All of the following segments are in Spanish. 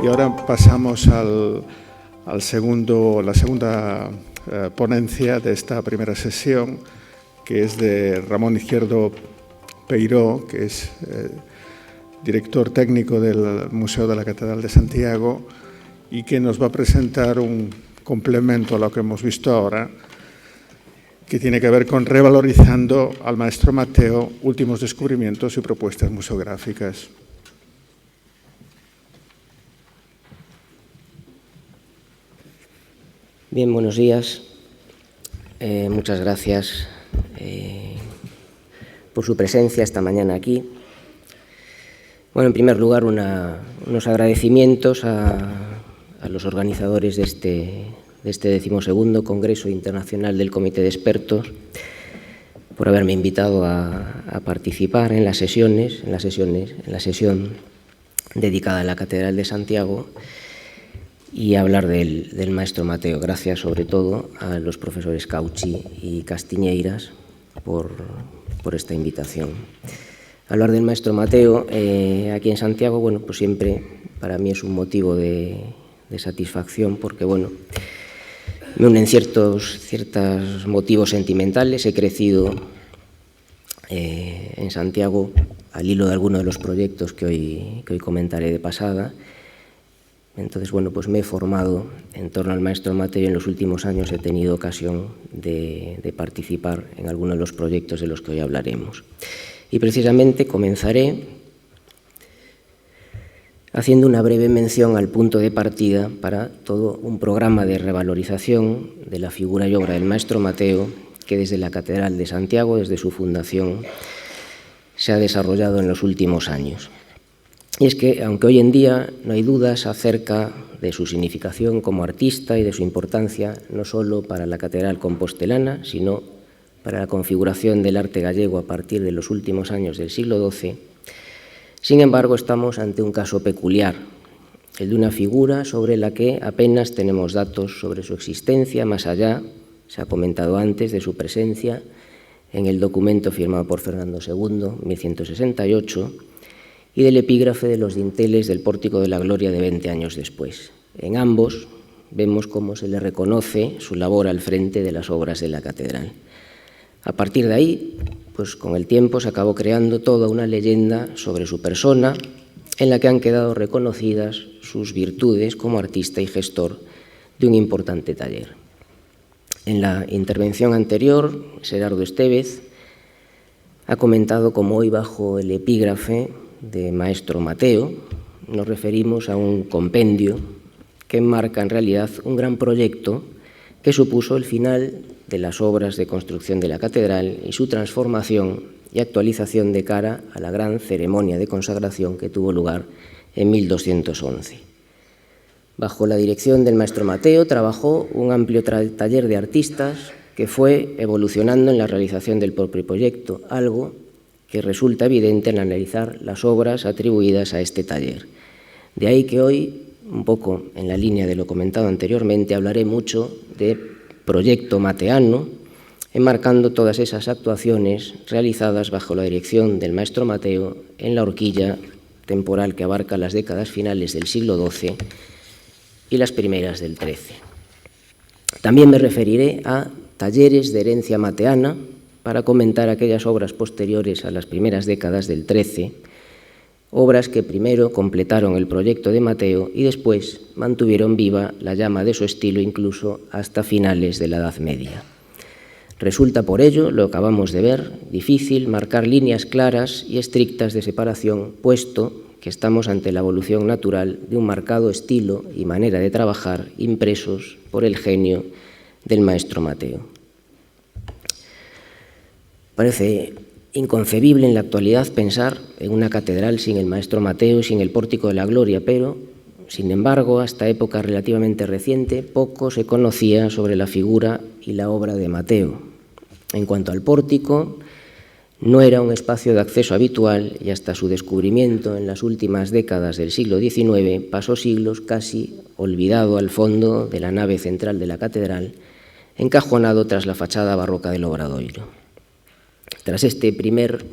Y ahora pasamos a la segunda ponencia de esta primera sesión, que es de Ramón Izquierdo Peiró, que es director técnico del Museo de la Catedral de Santiago y que nos va a presentar un complemento a lo que hemos visto ahora, que tiene que ver con revalorizando al maestro Mateo, últimos descubrimientos y propuestas museográficas. Bien, buenos días. Muchas gracias por su presencia esta mañana aquí. Bueno, en primer lugar, unos agradecimientos a los organizadores de este 12º Congreso Internacional del Comité de Expertos por haberme invitado a participar en la sesión dedicada a la Catedral de Santiago y hablar del maestro Mateo. Gracias sobre todo a los profesores Cauchi y Castiñeiras por esta invitación. Hablar del maestro Mateo aquí en Santiago, bueno, pues siempre para mí es un motivo de satisfacción porque, bueno, me unen ciertos motivos sentimentales. He crecido en Santiago al hilo de algunos de los proyectos que hoy comentaré de pasada. Entonces, bueno, pues me he formado en torno al maestro Mateo y en los últimos años he tenido ocasión de participar en algunos de los proyectos de los que hoy hablaremos. Y precisamente comenzaré haciendo una breve mención al punto de partida para todo un programa de revalorización de la figura y obra del maestro Mateo que desde la Catedral de Santiago, desde su fundación, se ha desarrollado en los últimos años. Y es que, aunque hoy en día no hay dudas acerca de su significación como artista y de su importancia no solo para la Catedral compostelana, sino para la configuración del arte gallego a partir de los últimos años del siglo XII, sin embargo, estamos ante un caso peculiar, el de una figura sobre la que apenas tenemos datos sobre su existencia, más allá, se ha comentado antes, de su presencia en el documento firmado por Fernando II, 1168, y del epígrafe de los dinteles del Pórtico de la Gloria de 20 años después. En ambos vemos cómo se le reconoce su labor al frente de las obras de la catedral. A partir de ahí, pues con el tiempo se acabó creando toda una leyenda sobre su persona, en la que han quedado reconocidas sus virtudes como artista y gestor de un importante taller. En la intervención anterior, Xerardo Estévez ha comentado cómo hoy, bajo el epígrafe de Maestro Mateo, nos referimos a un compendio que enmarca en realidad un gran proyecto que supuso el final de las obras de construcción de la catedral y su transformación y actualización de cara a la gran ceremonia de consagración que tuvo lugar en 1211. Bajo la dirección del maestro Mateo trabajó un amplio taller de artistas que fue evolucionando en la realización del propio proyecto, algo que resulta evidente al analizar las obras atribuidas a este taller. De ahí que hoy, un poco en la línea de lo comentado anteriormente, hablaré mucho de proyecto mateano, enmarcando todas esas actuaciones realizadas bajo la dirección del maestro Mateo en la horquilla temporal que abarca las décadas finales del siglo XII y las primeras del XIII. También me referiré a talleres de herencia mateana para comentar aquellas obras posteriores a las primeras décadas del XIII, obras que primero completaron el proyecto de Mateo y después mantuvieron viva la llama de su estilo incluso hasta finales de la Edad Media. Resulta por ello, lo acabamos de ver, difícil marcar líneas claras y estrictas de separación, puesto que estamos ante la evolución natural de un marcado estilo y manera de trabajar impresos por el genio del maestro Mateo. Parece inconcebible en la actualidad pensar en una catedral sin el maestro Mateo y sin el Pórtico de la Gloria, pero, sin embargo, hasta época relativamente reciente, poco se conocía sobre la figura y la obra de Mateo. En cuanto al pórtico, no era un espacio de acceso habitual y hasta su descubrimiento en las últimas décadas del siglo XIX pasó siglos casi olvidado al fondo de la nave central de la catedral, encajonado tras la fachada barroca del Obradoiro. Tras este primer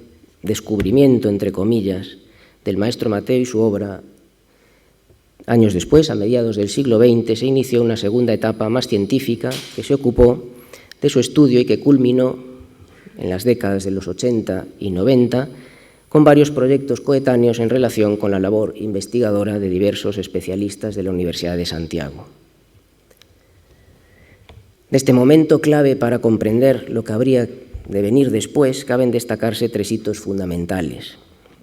descubrimiento, entre comillas, del maestro Mateo y su obra, Años después, a mediados del siglo XX, se inició una segunda etapa más científica que se ocupó de su estudio y que culminó en las décadas de los 80 y 90 con varios proyectos coetáneos en relación con la labor investigadora de diversos especialistas de la Universidad de Santiago. De este momento clave para comprender lo que habría de venir después, caben destacarse 3 hitos fundamentales: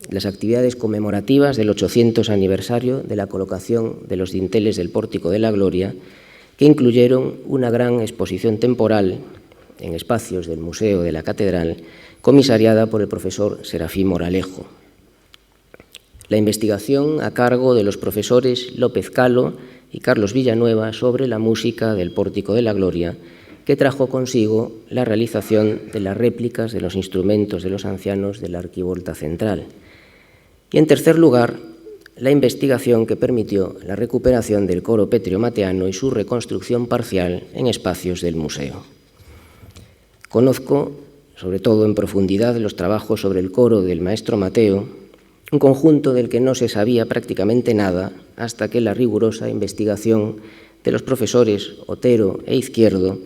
las actividades conmemorativas del 800 aniversario de la colocación de los dinteles del Pórtico de la Gloria, que incluyeron una gran exposición temporal en espacios del Museo de la Catedral, comisariada por el profesor Serafín Moralejo. La investigación a cargo de los profesores López Calo y Carlos Villanueva sobre la música del Pórtico de la Gloria, que trajo consigo la realización de las réplicas de los instrumentos de los ancianos de la arquivolta central. Y, en tercer lugar, la investigación que permitió la recuperación del coro pétreo mateano y su reconstrucción parcial en espacios del museo. Conozco, sobre todo en profundidad, los trabajos sobre el coro del maestro Mateo, un conjunto del que no se sabía prácticamente nada hasta que la rigurosa investigación de los profesores Otero e Izquierdo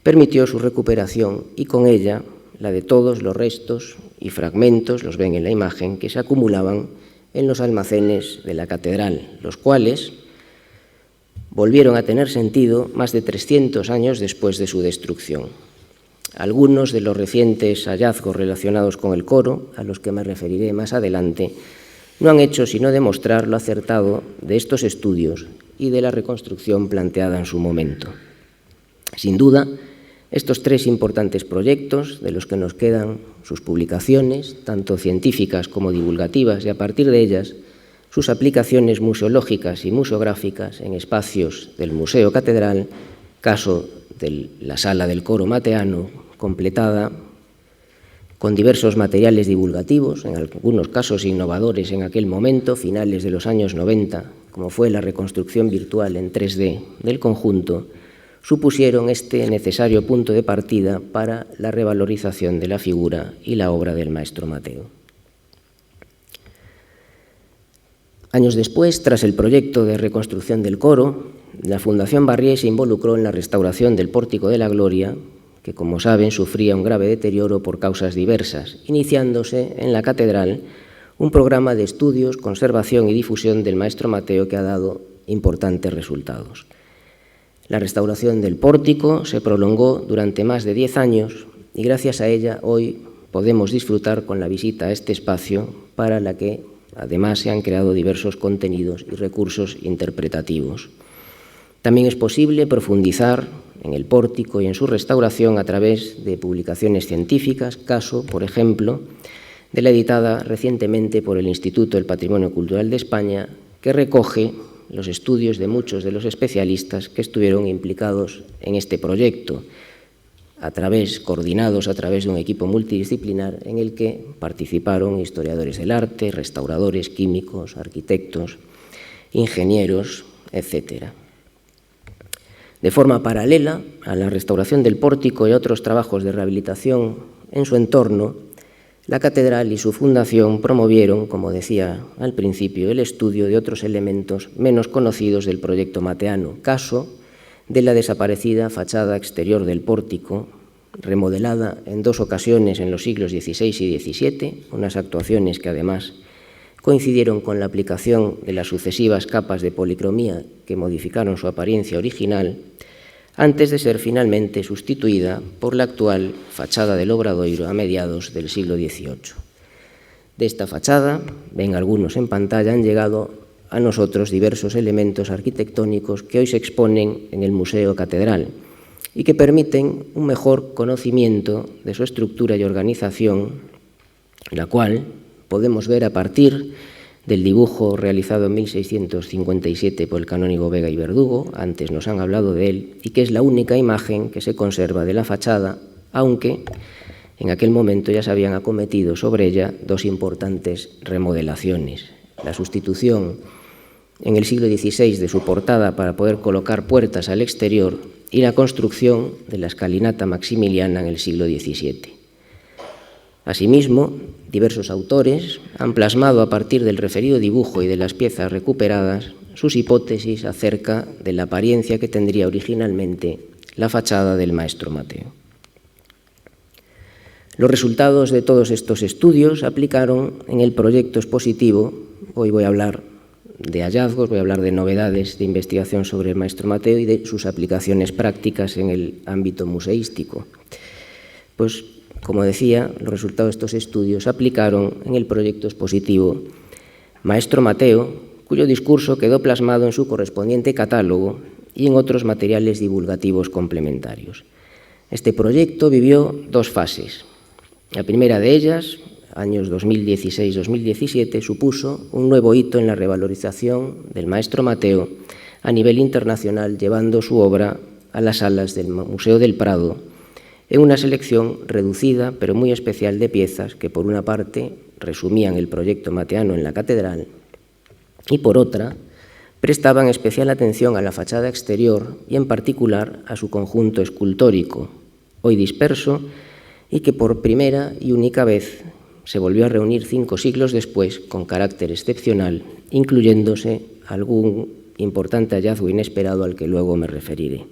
permitió su recuperación y con ella la de todos los restos y fragmentos, los ven en la imagen, que se acumulaban en los almacenes de la catedral, los cuales volvieron a tener sentido más de 300 años después de su destrucción. Algunos de los recientes hallazgos relacionados con el coro, a los que me referiré más adelante, no han hecho sino demostrar lo acertado de estos estudios y de la reconstrucción planteada en su momento. Sin duda, estos 3 importantes proyectos, de los que nos quedan sus publicaciones, tanto científicas como divulgativas, y a partir de ellas, sus aplicaciones museológicas y museográficas en espacios del Museo Catedral, caso de la Sala del Coro Mateano, completada con diversos materiales divulgativos, en algunos casos innovadores en aquel momento, finales de los años 90, como fue la reconstrucción virtual en 3D del conjunto, supusieron este necesario punto de partida para la revalorización de la figura y la obra del maestro Mateo. Años después, tras el proyecto de reconstrucción del coro, la Fundación Barrié se involucró en la restauración del Pórtico de la Gloria, que, como saben, sufría un grave deterioro por causas diversas, iniciándose en la catedral un programa de estudios, conservación y difusión del maestro Mateo que ha dado importantes resultados. La restauración del pórtico se prolongó durante más de 10 años y gracias a ella hoy podemos disfrutar con la visita a este espacio, para la que además se han creado diversos contenidos y recursos interpretativos. También es posible profundizar en el pórtico y en su restauración a través de publicaciones científicas, caso, por ejemplo, de la editada recientemente por el Instituto del Patrimonio Cultural de España, que recoge los estudios de muchos de los especialistas que estuvieron implicados en este proyecto, coordinados a través de un equipo multidisciplinar en el que participaron historiadores del arte, restauradores, químicos, arquitectos, ingenieros, etc. De forma paralela a la restauración del pórtico y otros trabajos de rehabilitación en su entorno, la catedral y su fundación promovieron, como decía al principio, el estudio de otros elementos menos conocidos del proyecto mateano, caso de la desaparecida fachada exterior del pórtico, remodelada en 2 ocasiones en los siglos XVI y XVII, unas actuaciones que además coincidieron con la aplicación de las sucesivas capas de policromía que modificaron su apariencia original, antes de ser finalmente sustituida por la actual fachada del Obradoiro a mediados del siglo XVIII. De esta fachada, ven algunos en pantalla, han llegado a nosotros diversos elementos arquitectónicos que hoy se exponen en el Museo Catedral y que permiten un mejor conocimiento de su estructura y organización, la cual podemos ver a partir del dibujo realizado en 1657 por el canónigo Vega y Verdugo, antes nos han hablado de él, y que es la única imagen que se conserva de la fachada, aunque en aquel momento ya se habían acometido sobre ella 2 importantes remodelaciones: la sustitución en el siglo XVI de su portada para poder colocar puertas al exterior y la construcción de la escalinata maximiliana en el siglo XVII. Asimismo, diversos autores han plasmado a partir del referido dibujo y de las piezas recuperadas sus hipótesis acerca de la apariencia que tendría originalmente la fachada del Maestro Mateo. Los resultados de todos estos estudios se aplicaron en el proyecto expositivo. Hoy voy a hablar de hallazgos, voy a hablar de novedades de investigación sobre el Maestro Mateo y de sus aplicaciones prácticas en el ámbito museístico. Pues, como decía, los resultados de estos estudios se aplicaron en el proyecto expositivo Maestro Mateo, cuyo discurso quedó plasmado en su correspondiente catálogo y en otros materiales divulgativos complementarios. Este proyecto vivió dos fases. La primera de ellas, años 2016-2017, supuso un nuevo hito en la revalorización del Maestro Mateo a nivel internacional, llevando su obra a las salas del Museo del Prado, en una selección reducida pero muy especial de piezas que, por una parte, resumían el proyecto mateano en la catedral y, por otra, prestaban especial atención a la fachada exterior y, en particular, a su conjunto escultórico, hoy disperso, y que por primera y única vez se volvió a reunir 5 siglos después con carácter excepcional, incluyéndose algún importante hallazgo inesperado al que luego me referiré.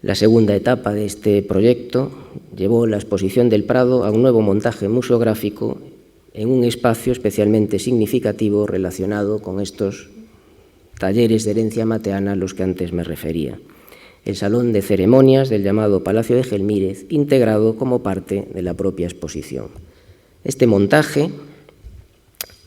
La segunda etapa de este proyecto llevó la exposición del Prado a un nuevo montaje museográfico en un espacio especialmente significativo relacionado con estos talleres de herencia mateana a los que antes me refería: el salón de ceremonias del llamado Palacio de Gelmírez, integrado como parte de la propia exposición. Este montaje,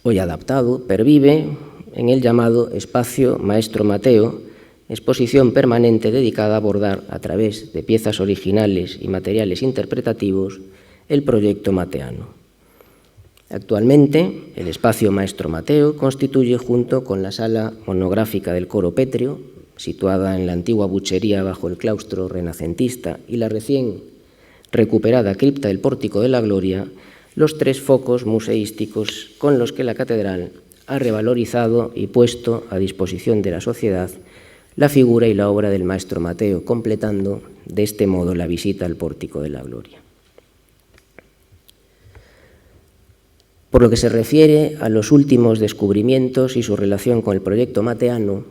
hoy adaptado, pervive en el llamado Espacio Maestro Mateo, exposición permanente dedicada a abordar, a través de piezas originales y materiales interpretativos, el proyecto mateano. Actualmente, el Espacio Maestro Mateo constituye, junto con la Sala Monográfica del Coro Pétreo, situada en la antigua buchería bajo el claustro renacentista, y la recién recuperada cripta del Pórtico de la Gloria, los 3 focos museísticos con los que la catedral ha revalorizado y puesto a disposición de la sociedad la figura y la obra del Maestro Mateo, completando de este modo la visita al Pórtico de la Gloria. Por lo que se refiere a los últimos descubrimientos y su relación con el proyecto mateano,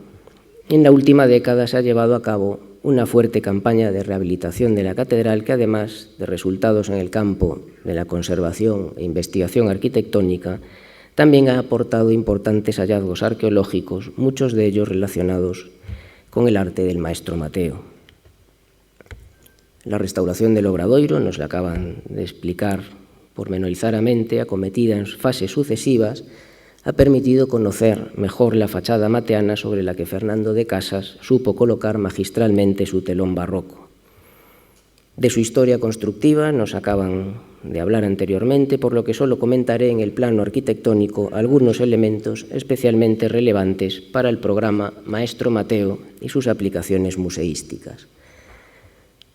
en la última década se ha llevado a cabo una fuerte campaña de rehabilitación de la catedral que, además de resultados en el campo de la conservación e investigación arquitectónica, también ha aportado importantes hallazgos arqueológicos, muchos de ellos relacionados con el arte del Maestro Mateo. La restauración del Obradoiro, nos la acaban de explicar pormenorizadamente, acometida en fases sucesivas, ha permitido conocer mejor la fachada mateana, sobre la que Fernando de Casas supo colocar magistralmente su telón barroco. De su historia constructiva nos acaban de hablar anteriormente, por lo que solo comentaré en el plano arquitectónico algunos elementos especialmente relevantes para el programa Maestro Mateo y sus aplicaciones museísticas.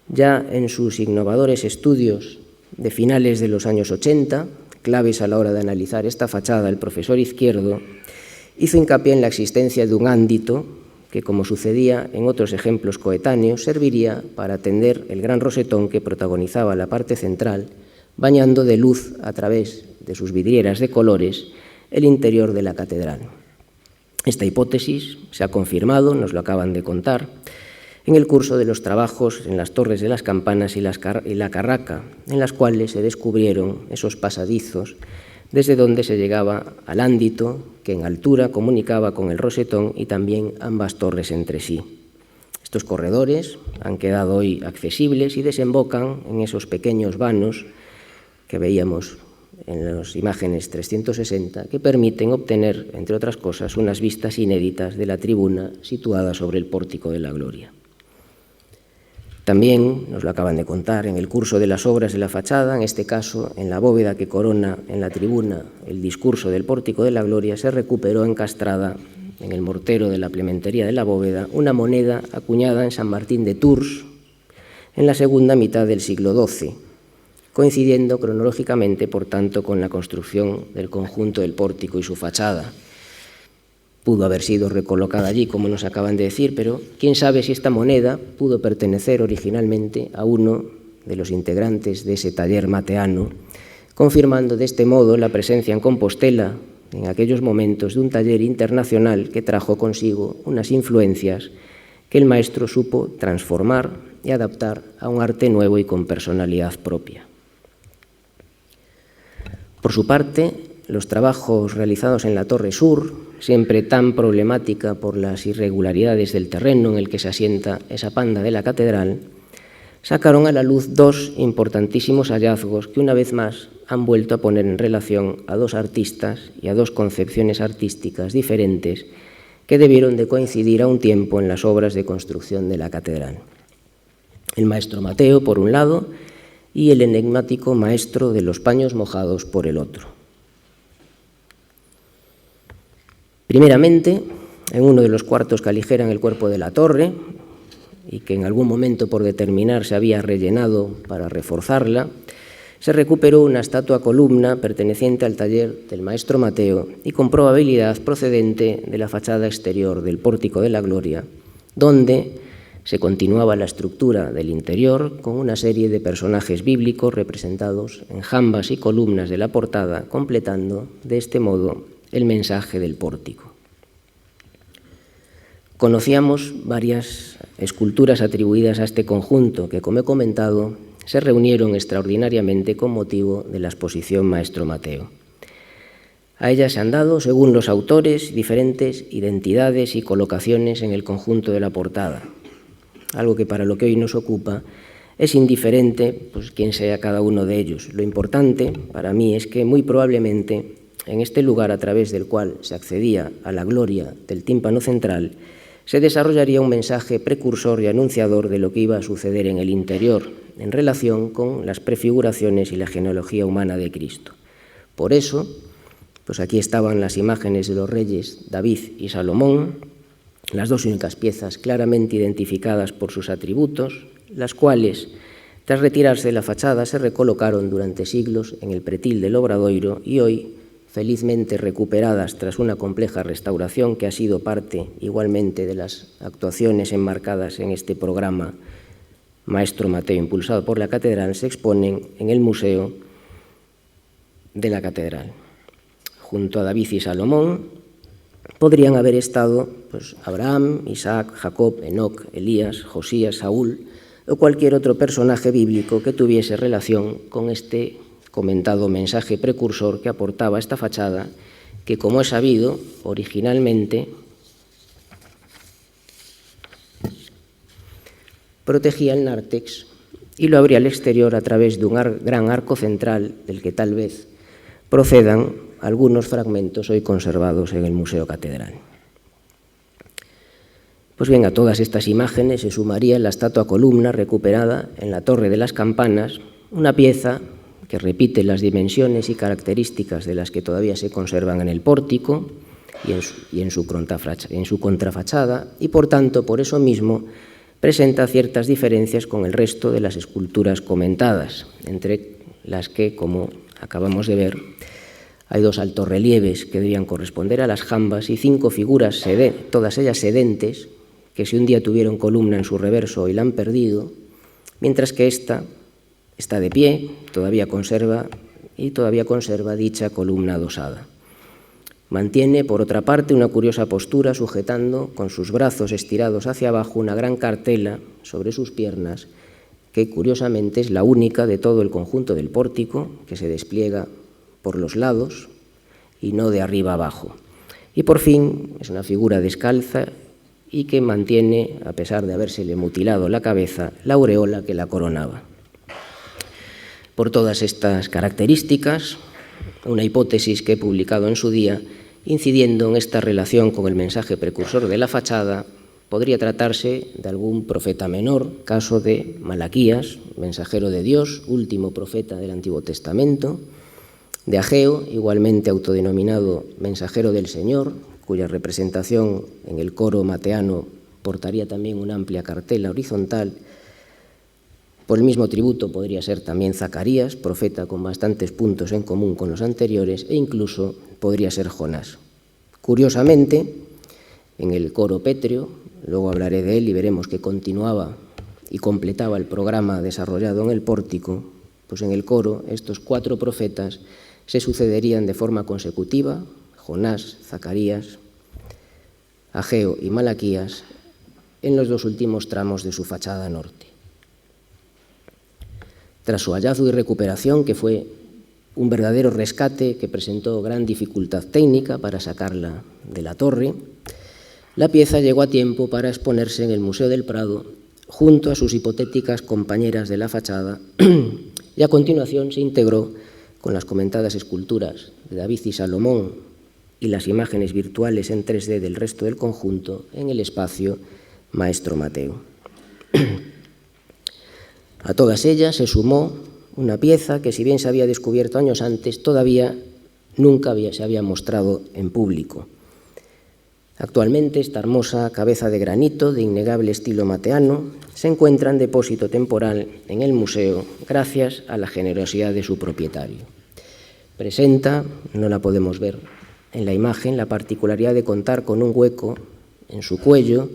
Ya en sus innovadores estudios de finales de los años 80, claves a la hora de analizar esta fachada, el profesor Izquierdo hizo hincapié en la existencia de un ándito que, como sucedía en otros ejemplos coetáneos, serviría para atender el gran rosetón que protagonizaba la parte central, bañando de luz a través de sus vidrieras de colores el interior de la catedral. Esta hipótesis se ha confirmado, nos lo acaban de contar, en el curso de los trabajos en las torres de las campanas y la carraca, en las cuales se descubrieron esos pasadizos desde donde se llegaba al ándito que en altura comunicaba con el rosetón y también ambas torres entre sí. Estos corredores han quedado hoy accesibles y desembocan en esos pequeños vanos que veíamos en las imágenes 360, que permiten obtener, entre otras cosas, unas vistas inéditas de la tribuna situada sobre el Pórtico de la Gloria. También, nos lo acaban de contar, en el curso de las obras de la fachada, en este caso en la bóveda que corona en la tribuna el discurso del Pórtico de la Gloria, se recuperó encastrada en el mortero de la plementería de la bóveda una moneda acuñada en San Martín de Tours en la segunda mitad del siglo XII, coincidiendo cronológicamente, por tanto, con la construcción del conjunto del pórtico y su fachada. Pudo haber sido recolocada allí, como nos acaban de decir, pero quién sabe si esta moneda pudo pertenecer originalmente a uno de los integrantes de ese taller mateano, confirmando de este modo la presencia en Compostela en aquellos momentos de un taller internacional que trajo consigo unas influencias que el maestro supo transformar y adaptar a un arte nuevo y con personalidad propia. Por su parte, los trabajos realizados en la Torre Sur, siempre tan problemática por las irregularidades del terreno en el que se asienta esa panda de la catedral, sacaron a la luz dos importantísimos hallazgos que una vez más han vuelto a poner en relación a dos artistas y a dos concepciones artísticas diferentes que debieron de coincidir a un tiempo en las obras de construcción de la catedral. El maestro Mateo, por un lado, y el enigmático maestro de los paños mojados, por el otro. Primeramente, en uno de los cuartos que aligeran el cuerpo de la torre, y que en algún momento por determinar se había rellenado para reforzarla, se recuperó una estatua columna perteneciente al taller del maestro Mateo y con probabilidad procedente de la fachada exterior del Pórtico de la Gloria, donde se continuaba la estructura del interior con una serie de personajes bíblicos representados en jambas y columnas de la portada, completando de este modo el mensaje del pórtico. Conocíamos varias esculturas atribuidas a este conjunto que, como he comentado, se reunieron extraordinariamente con motivo de la exposición Maestro Mateo. A ellas se han dado, según los autores, diferentes identidades y colocaciones en el conjunto de la portada, algo que para lo que hoy nos ocupa es indiferente pues, quién sea cada uno de ellos. Lo importante para mí es que muy probablemente en este lugar a través del cual se accedía a la gloria del tímpano central se desarrollaría un mensaje precursor y anunciador de lo que iba a suceder en el interior en relación con las prefiguraciones y la genealogía humana de Cristo. Por eso, pues aquí estaban las imágenes de los reyes David y Salomón, las dos únicas piezas claramente identificadas por sus atributos, las cuales, tras retirarse de la fachada, se recolocaron durante siglos en el pretil del Obradoiro y hoy, felizmente recuperadas tras una compleja restauración que ha sido parte igualmente de las actuaciones enmarcadas en este programa Maestro Mateo, impulsado por la Catedral, se exponen en el Museo de la Catedral. Junto a David y Salomón podrían haber estado pues, Abraham, Isaac, Jacob, Enoc, Elías, Josías, Saúl o cualquier otro personaje bíblico que tuviese relación con este comentado mensaje precursor que aportaba esta fachada, que, como es sabido, originalmente protegía el nártex y lo abría al exterior a través de un gran arco central del que tal vez procedan algunos fragmentos hoy conservados en el Museo Catedral. Pues bien, a todas estas imágenes se sumaría la estatua columna recuperada en la Torre de las Campanas, una pieza que repite las dimensiones y características de las que todavía se conservan en el pórtico y en su contrafachada, y por tanto, por eso mismo, presenta ciertas diferencias con el resto de las esculturas comentadas, entre las que, como acabamos de ver, hay dos altorrelieves que deberían corresponder a las jambas y 5 figuras, todas ellas sedentes, que si un día tuvieron columna en su reverso hoy la han perdido, mientras que esta está de pie, todavía conserva dicha columna adosada. Mantiene, por otra parte, una curiosa postura sujetando con sus brazos estirados hacia abajo una gran cartela sobre sus piernas, que curiosamente es la única de todo el conjunto del pórtico, que se despliega por los lados y no de arriba abajo. Y por fin es una figura descalza y que mantiene, a pesar de habérsele mutilado la cabeza, la aureola que la coronaba. Por todas estas características, una hipótesis que he publicado en su día, incidiendo en esta relación con el mensaje precursor de la fachada, podría tratarse de algún profeta menor, caso de Malaquías, mensajero de Dios, último profeta del Antiguo Testamento, de Ageo, igualmente autodenominado mensajero del Señor, cuya representación en el coro mateano portaría también una amplia cartela horizontal. Por el mismo tributo podría ser también Zacarías, profeta con bastantes puntos en común con los anteriores, e incluso podría ser Jonás. Curiosamente, en el coro pétreo, luego hablaré de él y veremos que continuaba y completaba el programa desarrollado en el pórtico, pues en el coro estos 4 profetas se sucederían de forma consecutiva: Jonás, Zacarías, Ageo y Malaquías en los dos últimos tramos de su fachada norte. Tras su hallazgo y recuperación, que fue un verdadero rescate que presentó gran dificultad técnica para sacarla de la torre, la pieza llegó a tiempo para exponerse en el Museo del Prado junto a sus hipotéticas compañeras de la fachada y a continuación se integró con las comentadas esculturas de David y Salomón y las imágenes virtuales en 3D del resto del conjunto en el espacio Maestro Mateo. A todas ellas se sumó una pieza que, si bien se había descubierto años antes, todavía nunca se había mostrado en público. Actualmente, esta hermosa cabeza de granito de innegable estilo mateano se encuentra en depósito temporal en el museo gracias a la generosidad de su propietario. Presenta, no la podemos ver en la imagen, la particularidad de contar con un hueco en su cuello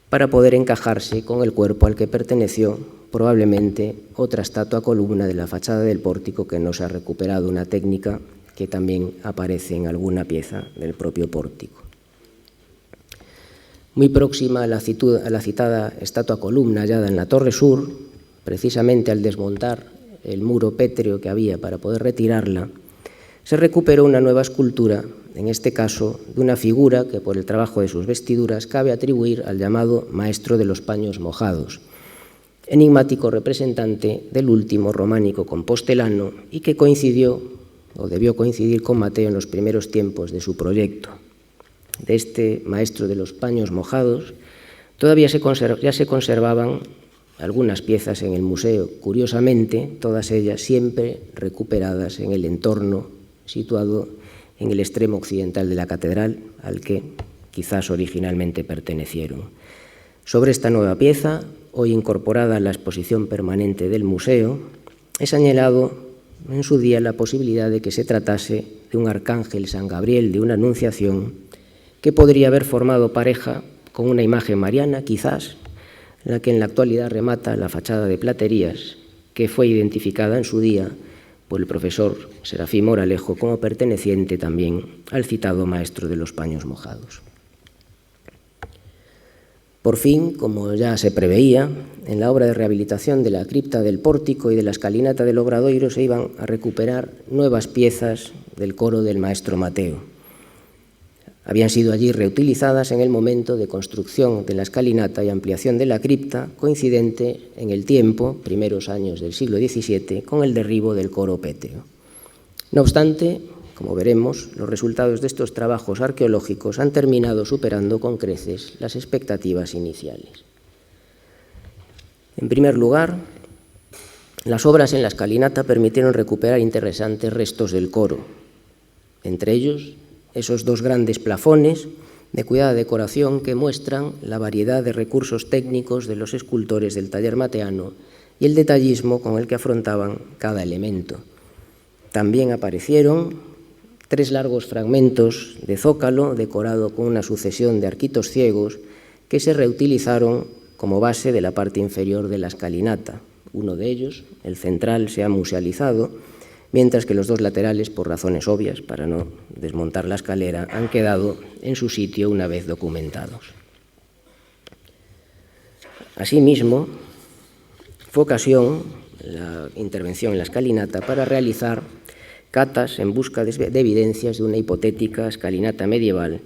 para poder encajarse con el cuerpo al que perteneció probablemente otra estatua columna de la fachada del pórtico que no se ha recuperado, una técnica que también aparece en alguna pieza del propio pórtico. Muy próxima a la citada estatua columna hallada en la torre sur, precisamente al desmontar el muro pétreo que había para poder retirarla, se recuperó una nueva escultura, en este caso de una figura que por el trabajo de sus vestiduras cabe atribuir al llamado maestro de los paños mojados, enigmático representante del último románico compostelano y que coincidió o debió coincidir con Mateo en los primeros tiempos de su proyecto. De este maestro de los paños mojados todavía ya se conservaban algunas piezas en el museo, curiosamente todas ellas siempre recuperadas en el entorno situado en el extremo occidental de la catedral, al que quizás originalmente pertenecieron. Sobre esta nueva pieza, hoy incorporada a la exposición permanente del museo, he señalado en su día la posibilidad de que se tratase de un arcángel San Gabriel de una Anunciación que podría haber formado pareja con una imagen mariana, quizás, la que en la actualidad remata la fachada de platerías, que fue identificada en su día por el profesor Serafín Moralejo como perteneciente también al citado maestro de los paños mojados. Por fin, como ya se preveía, en la obra de rehabilitación de la cripta del pórtico y de la escalinata del Obradoiro se iban a recuperar nuevas piezas del coro del maestro Mateo. Habían sido allí reutilizadas en el momento de construcción de la escalinata y ampliación de la cripta, coincidente en el tiempo, primeros años del siglo XVII, con el derribo del coro pétreo. No obstante, como veremos, los resultados de estos trabajos arqueológicos han terminado superando con creces las expectativas iniciales. En primer lugar, las obras en la escalinata permitieron recuperar interesantes restos del coro, entre ellos esos dos grandes plafones de cuidada decoración que muestran la variedad de recursos técnicos de los escultores del taller mateano y el detallismo con el que afrontaban cada elemento. También aparecieron 3 largos fragmentos de zócalo decorado con una sucesión de arquitos ciegos que se reutilizaron como base de la parte inferior de la escalinata. Uno de ellos, el central, se ha musealizado, mientras que los 2 laterales, por razones obvias, para no desmontar la escalera, han quedado en su sitio una vez documentados. Asimismo, fue ocasión la intervención en la escalinata para realizar catas en busca de evidencias de una hipotética escalinata medieval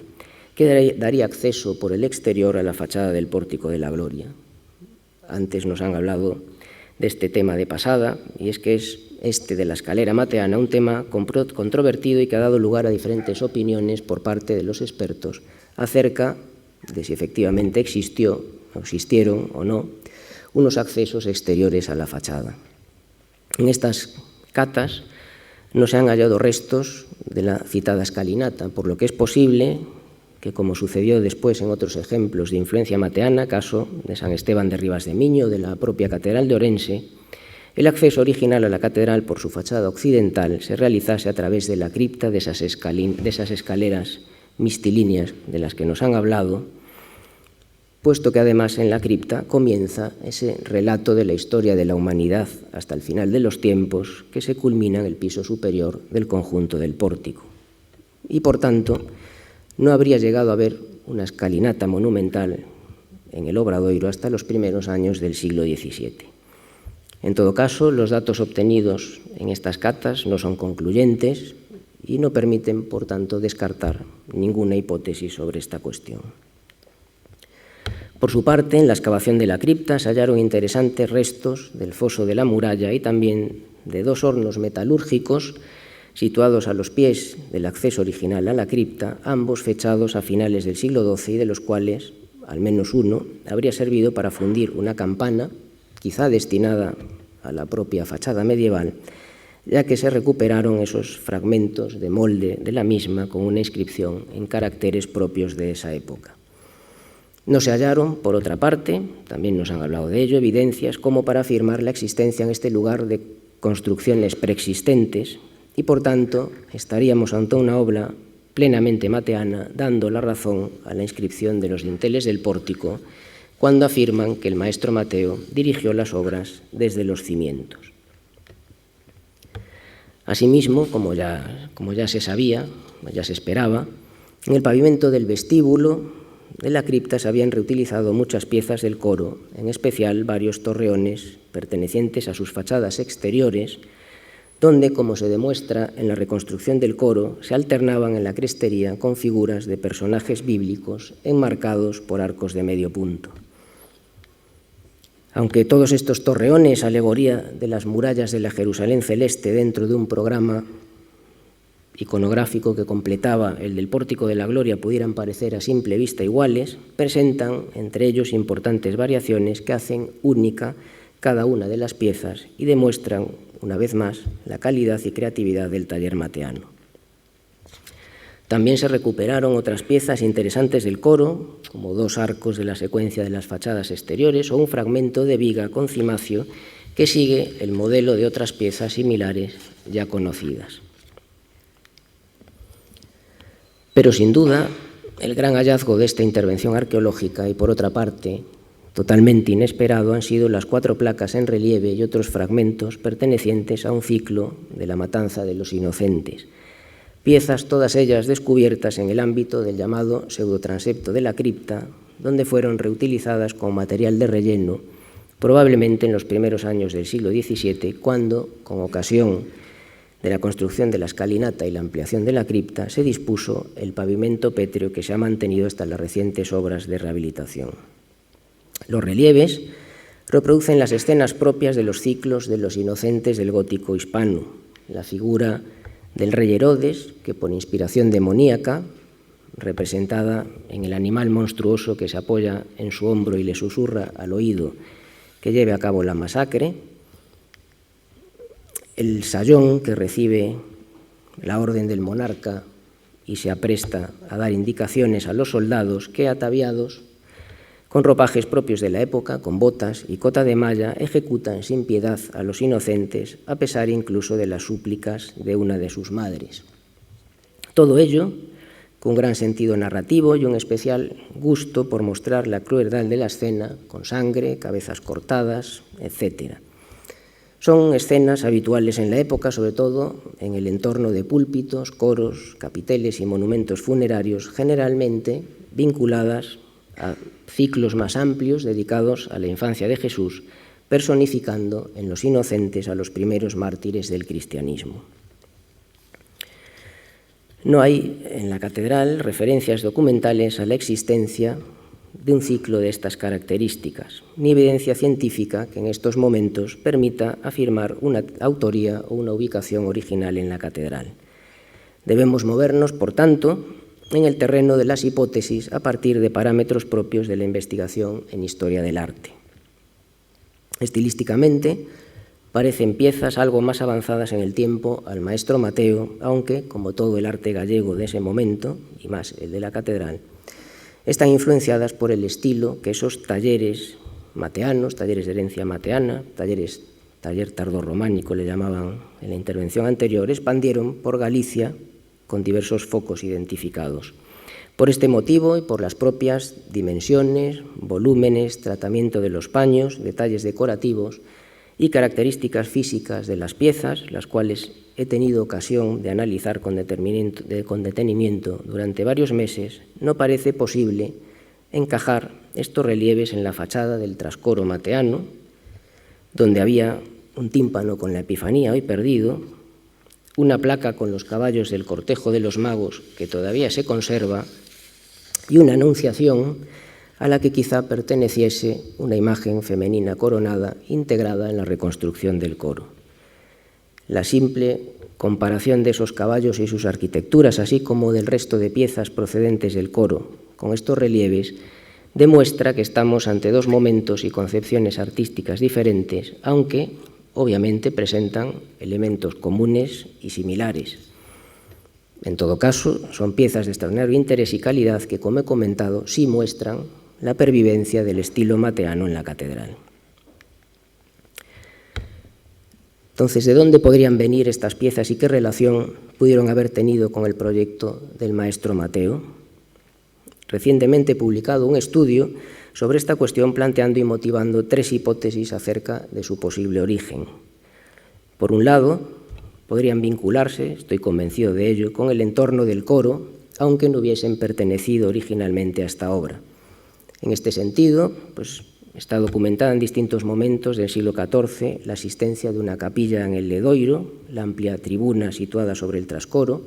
que daría acceso por el exterior a la fachada del Pórtico de la Gloria. Antes nos han hablado de este tema de pasada, y es que es este de la escalera mateana un tema controvertido y que ha dado lugar a diferentes opiniones por parte de los expertos acerca de si efectivamente existieron o no unos accesos exteriores a la fachada. En estas catas no se han hallado restos de la citada escalinata, por lo que es posible que, como sucedió después en otros ejemplos de influencia mateana, caso de San Esteban de Ribas de Miño o de la propia Catedral de Orense, el acceso original a la catedral por su fachada occidental se realizase a través de la cripta de esas escaleras mistilíneas de las que nos han hablado, puesto que además en la cripta comienza ese relato de la historia de la humanidad hasta el final de los tiempos que se culmina en el piso superior del conjunto del pórtico. y, por tanto, no habría llegado a haber una escalinata monumental en el Obradoiro hasta los primeros años del siglo XVII. En todo caso, los datos obtenidos en estas catas no son concluyentes y no permiten, por tanto, descartar ninguna hipótesis sobre esta cuestión. Por su parte, en la excavación de la cripta se hallaron interesantes restos del foso de la muralla y también de dos hornos metalúrgicos situados a los pies del acceso original a la cripta, ambos fechados a finales del siglo XII y de los cuales, al menos uno, habría servido para fundir una campana, quizá destinada a la propia fachada medieval, ya que se recuperaron esos fragmentos de molde de la misma con una inscripción en caracteres propios de esa época. No se hallaron, por otra parte, también nos han hablado de ello, evidencias como para afirmar la existencia en este lugar de construcciones preexistentes y, por tanto, estaríamos ante una obra plenamente mateana, dando la razón a la inscripción de los dinteles del pórtico cuando afirman que el maestro Mateo dirigió las obras desde los cimientos. Asimismo, como ya se sabía, ya se esperaba, en el pavimento del vestíbulo de la cripta se habían reutilizado muchas piezas del coro, en especial varios torreones pertenecientes a sus fachadas exteriores, donde, como se demuestra en la reconstrucción del coro, se alternaban en la crestería con figuras de personajes bíblicos enmarcados por arcos de medio punto. Aunque todos estos torreones, alegoría de las murallas de la Jerusalén celeste dentro de un programa iconográfico que completaba el del Pórtico de la Gloria, pudieran parecer a simple vista iguales, presentan entre ellos importantes variaciones que hacen única cada una de las piezas y demuestran, una vez más, la calidad y creatividad del taller mateano. También se recuperaron otras piezas interesantes del coro, como dos arcos de la secuencia de las fachadas exteriores o un fragmento de viga con cimacio que sigue el modelo de otras piezas similares ya conocidas. Pero, sin duda, el gran hallazgo de esta intervención arqueológica y, por otra parte, totalmente inesperado, han sido las 4 placas en relieve y otros fragmentos pertenecientes a un ciclo de la matanza de los inocentes, piezas todas ellas descubiertas en el ámbito del llamado pseudotransepto de la cripta, donde fueron reutilizadas como material de relleno, probablemente en los primeros años del siglo XVII, cuando, con ocasión de la construcción de la escalinata y la ampliación de la cripta, se dispuso el pavimento pétreo que se ha mantenido hasta las recientes obras de rehabilitación. Los relieves reproducen las escenas propias de los ciclos de los inocentes del gótico hispano, la figura del rey Herodes, que por inspiración demoníaca, representada en el animal monstruoso que se apoya en su hombro y le susurra al oído que lleve a cabo la masacre, el sayón que recibe la orden del monarca y se apresta a dar indicaciones a los soldados que, ataviados con ropajes propios de la época, con botas y cota de malla, ejecutan sin piedad a los inocentes, a pesar incluso de las súplicas de una de sus madres. Todo ello con gran sentido narrativo y un especial gusto por mostrar la crueldad de la escena, con sangre, cabezas cortadas, etc. Son escenas habituales en la época, sobre todo en el entorno de púlpitos, coros, capiteles y monumentos funerarios, generalmente vinculadas a ciclos más amplios dedicados a la infancia de Jesús, personificando en los inocentes a los primeros mártires del cristianismo. No hay en la catedral referencias documentales a la existencia de un ciclo de estas características, ni evidencia científica que en estos momentos permita afirmar una autoría o una ubicación original en la catedral. Debemos movernos, por tanto, en el terreno de las hipótesis a partir de parámetros propios de la investigación en historia del arte. Estilísticamente, parecen piezas algo más avanzadas en el tiempo al maestro Mateo, aunque, como todo el arte gallego de ese momento, y más el de la catedral, están influenciadas por el estilo que esos talleres mateanos, talleres de herencia mateana, taller tardorrománico le llamaban en la intervención anterior, expandieron por Galicia con diversos focos identificados. Por este motivo y por las propias dimensiones, volúmenes, tratamiento de los paños, detalles decorativos, y características físicas de las piezas, las cuales he tenido ocasión de analizar con detenimiento durante varios meses, no parece posible encajar estos relieves en la fachada del trascoro mateano, donde había un tímpano con la Epifanía hoy perdido, una placa con los caballos del cortejo de los magos que todavía se conserva y una anunciación a la que quizá perteneciese una imagen femenina coronada integrada en la reconstrucción del coro. La simple comparación de esos caballos y sus arquitecturas, así como del resto de piezas procedentes del coro con estos relieves, demuestra que estamos ante dos momentos y concepciones artísticas diferentes, aunque obviamente presentan elementos comunes y similares. En todo caso, son piezas de extraordinario interés y calidad que, como he comentado, sí muestran la pervivencia del estilo mateano en la catedral. Entonces, ¿de dónde podrían venir estas piezas y qué relación pudieron haber tenido con el proyecto del maestro Mateo? Recientemente he publicado un estudio sobre esta cuestión planteando y motivando tres hipótesis acerca de su posible origen. Por un lado, podrían vincularse, estoy convencido de ello, con el entorno del coro, aunque no hubiesen pertenecido originalmente a esta obra. En este sentido, está documentada en distintos momentos del siglo XIV la existencia de una capilla en el Ledoiro, la amplia tribuna situada sobre el trascoro,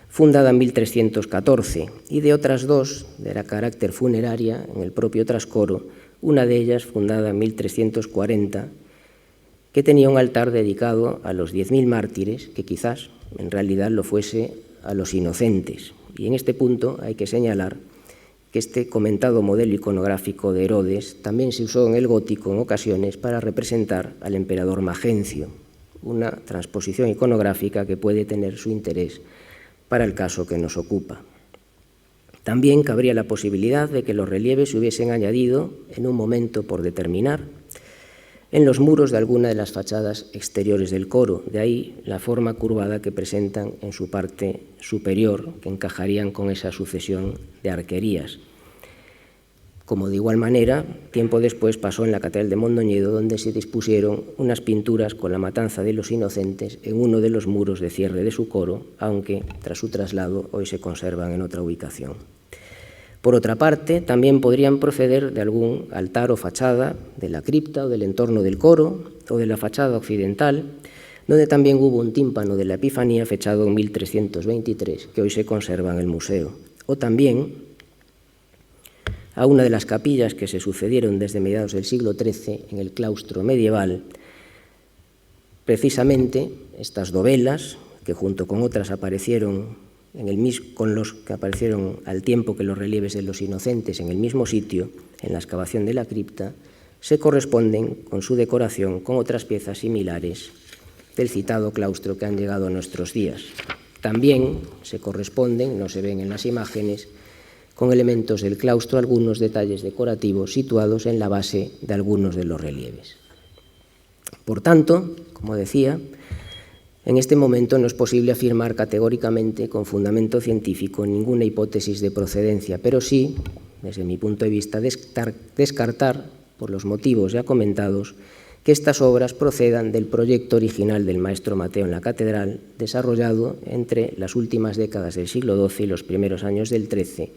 fundada en 1314, y de otras dos de carácter funeraria en el propio trascoro, una de ellas fundada en 1340, que tenía un altar dedicado a los 10.000 mártires, que quizás en realidad lo fuese a los inocentes. Y en este punto hay que señalar que este comentado modelo iconográfico de Herodes también se usó en el gótico en ocasiones para representar al emperador Magencio, una transposición iconográfica que puede tener su interés para el caso que nos ocupa. También cabría la posibilidad de que los relieves se hubiesen añadido, en un momento por determinar, en los muros de alguna de las fachadas exteriores del coro, de ahí la forma curvada que presentan en su parte superior, que encajarían con esa sucesión de arquerías. Como de igual manera, tiempo después pasó en la Catedral de Mondoñedo, donde se dispusieron unas pinturas con la matanza de los inocentes en uno de los muros de cierre de su coro, aunque tras su traslado hoy se conservan en otra ubicación. Por otra parte, también podrían proceder de algún altar o fachada de la cripta o del entorno del coro o de la fachada occidental, donde también hubo un tímpano de la Epifanía fechado en 1323, que hoy se conserva en el museo. O también a una de las capillas que se sucedieron desde mediados del siglo XIII en el claustro medieval. Precisamente estas dovelas, que junto con otras aparecieron con los que aparecieron al tiempo que los relieves de los inocentes en el mismo sitio, en la excavación de la cripta, se corresponden con su decoración con otras piezas similares del citado claustro que han llegado a nuestros días. También se corresponden, no se ven en las imágenes, con elementos del claustro algunos detalles decorativos situados en la base de algunos de los relieves. Por tanto, como decía, en este momento no es posible afirmar categóricamente con fundamento científico ninguna hipótesis de procedencia, pero sí, desde mi punto de vista, descartar, por los motivos ya comentados, que estas obras procedan del proyecto original del maestro Mateo en la catedral, desarrollado entre las últimas décadas del siglo XII y los primeros años del XIII,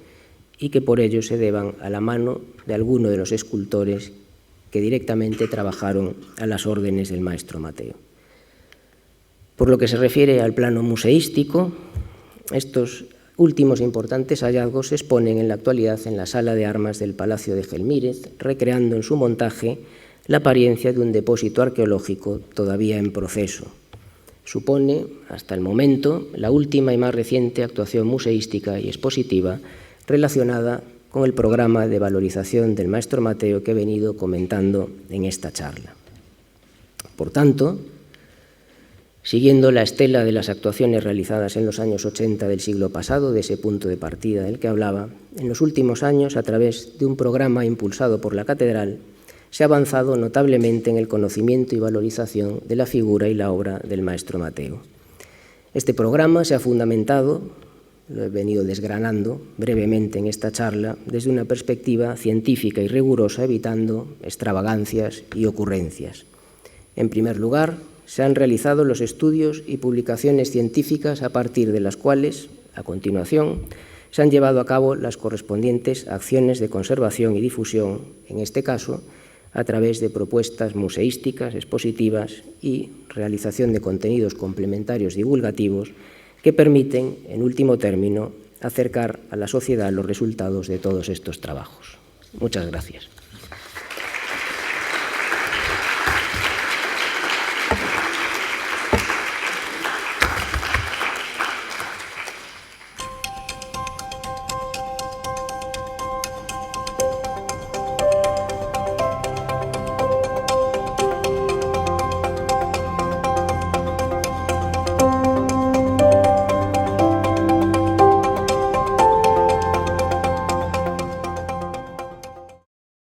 y que por ello se deban a la mano de alguno de los escultores que directamente trabajaron a las órdenes del maestro Mateo. Por lo que se refiere al plano museístico, estos últimos importantes hallazgos se exponen en la actualidad en la sala de armas del Palacio de Gelmírez, recreando en su montaje la apariencia de un depósito arqueológico todavía en proceso. Supone, hasta el momento, la última y más reciente actuación museística y expositiva relacionada con el programa de valorización del maestro Mateo que he venido comentando en esta charla. Por tanto, siguiendo la estela de las actuaciones realizadas en los años 80 del siglo pasado, de ese punto de partida del que hablaba, en los últimos años, a través de un programa impulsado por la Catedral, se ha avanzado notablemente en el conocimiento y valorización de la figura y la obra del maestro Mateo. Este programa se ha fundamentado, lo he venido desgranando brevemente en esta charla, desde una perspectiva científica y rigurosa, evitando extravagancias y ocurrencias. En primer lugar, se han realizado los estudios y publicaciones científicas a partir de las cuales, a continuación, se han llevado a cabo las correspondientes acciones de conservación y difusión, en este caso, a través de propuestas museísticas, expositivas y realización de contenidos complementarios divulgativos que permiten, en último término, acercar a la sociedad los resultados de todos estos trabajos. Muchas gracias.